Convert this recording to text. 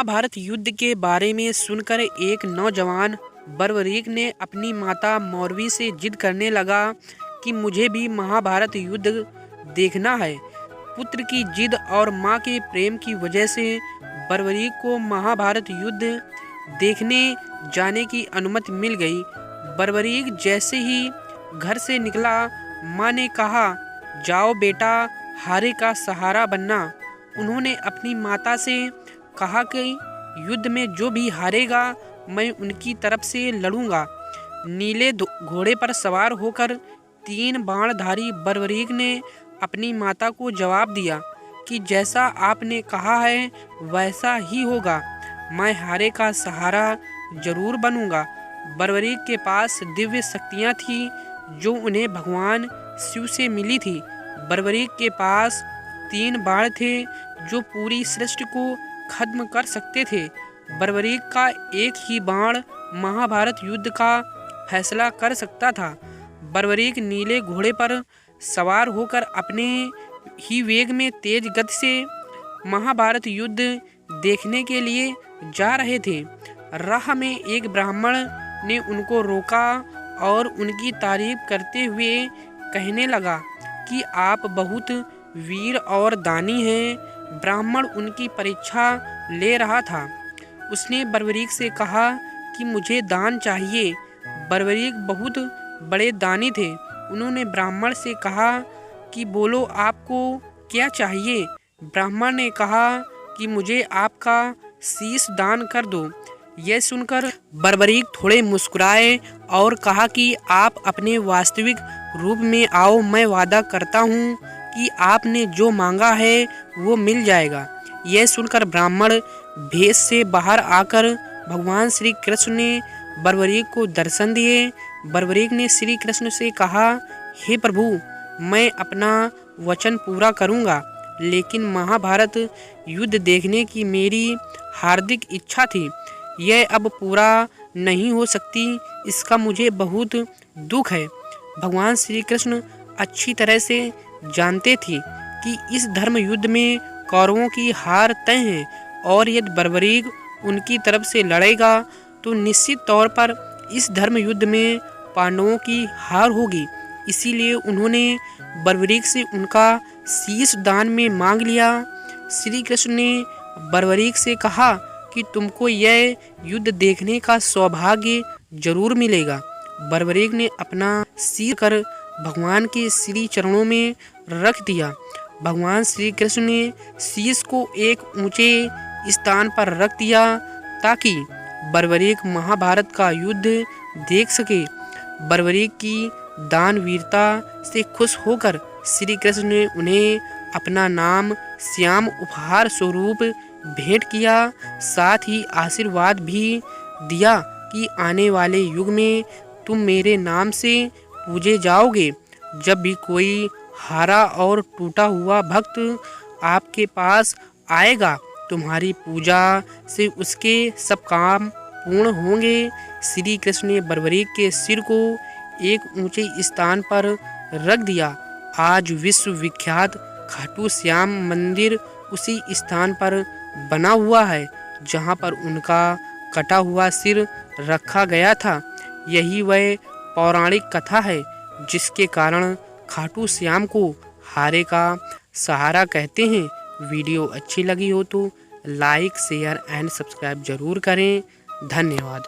महाभारत युद्ध के बारे में सुनकर एक नौजवान बर्बरीक ने अपनी माता मौरवी से जिद करने लगा कि मुझे भी महाभारत युद्ध देखना है। पुत्र की जिद और मां के प्रेम की वजह से बर्बरीक को महाभारत युद्ध देखने जाने की अनुमति मिल गई। बर्बरीक जैसे ही घर से निकला, मां ने कहा, जाओ बेटा, हारे का सहारा बनना। उन्होंने अपनी माता से कहा कि युद्ध में जो भी हारेगा मैं उनकी तरफ से लड़ूंगा। नीले घोड़े पर सवार होकर 3 बाणधारी बर्बरीक ने अपनी माता को जवाब दिया कि जैसा आपने कहा है वैसा ही होगा, मैं हारे का सहारा जरूर बनूंगा। बर्बरीक के पास दिव्य शक्तियां थी जो उन्हें भगवान शिव से मिली थी। बर्बरीक के पास 3 बाण थे जो पूरी सृष्टि को खत्म कर सकते थे। बर्बरीक का एक ही बाण महाभारत युद्ध का फैसला कर सकता था। बर्बरीक नीले घोड़े पर सवार होकर अपने ही वेग में तेज गति से महाभारत युद्ध देखने के लिए जा रहे थे। राह में एक ब्राह्मण ने उनको रोका और उनकी तारीफ करते हुए कहने लगा कि आप बहुत वीर और दानी हैं। ब्राह्मण उनकी परीक्षा ले रहा था। उसने बर्बरीक से कहा कि मुझे दान चाहिए। बर्बरीक बहुत बड़े दानी थे। उन्होंने ब्राह्मण से कहा कि बोलो आपको क्या चाहिए। ब्राह्मण ने कहा कि मुझे आपका शीश दान कर दो। यह सुनकर बर्बरीक थोड़े मुस्कुराए और कहा कि आप अपने वास्तविक रूप में आओ, मैं वादा करता हूँ कि आपने जो मांगा है वो मिल जाएगा। यह सुनकर ब्राह्मण भेष से बाहर आकर भगवान श्री कृष्ण ने बर्बरीक को दर्शन दिए। बर्बरीक ने श्री कृष्ण से कहा, हे प्रभु, मैं अपना वचन पूरा करूंगा, लेकिन महाभारत युद्ध देखने की मेरी हार्दिक इच्छा थी, यह अब पूरा नहीं हो सकती। इसका मुझे बहुत दुख है। भगवान श्री कृष्ण अच्छी तरह से जानते थे कि इस धर्म युद्ध में कौरवों की हार तय है और यदि बर्बरीक उनकी तरफ से लड़ेगा तो निश्चित तौर पर इस धर्म युद्ध में पांडवों की हार होगी। इसीलिए उन्होंने बर्बरीक से उनका शीश दान में मांग लिया। श्री कृष्ण ने बर्बरीक से कहा कि तुमको यह युद्ध देखने का सौभाग्य जरूर मिलेगा। बर्बरीक ने अपना शीश कर भगवान के श्री चरणों में रख दिया। भगवान श्री कृष्ण ने शीश को एक ऊंचे स्थान पर रख दिया ताकि बर्बरीक महाभारत का युद्ध देख सके। बर्बरीक की दानवीरता से खुश होकर श्री कृष्ण ने उन्हें अपना नाम श्याम उपहार स्वरूप भेंट किया। साथ ही आशीर्वाद भी दिया कि आने वाले युग में तुम मेरे नाम से पूजे जाओगे। जब भी कोई हारा और टूटा हुआ भक्त आपके पास आएगा, तुम्हारी पूजा से उसके सब काम पूर्ण होंगे। श्री कृष्ण ने बर्बरीक के सिर को एक ऊंचे स्थान पर रख दिया। आज विश्व विख्यात खाटू श्याम मंदिर उसी स्थान पर बना हुआ है जहां पर उनका कटा हुआ सिर रखा गया था। यही वह पौराणिक कथा है जिसके कारण खाटू श्याम को हारे का सहारा कहते हैं। वीडियो अच्छी लगी हो तो लाइक, शेयर एंड सब्सक्राइब जरूर करें। धन्यवाद।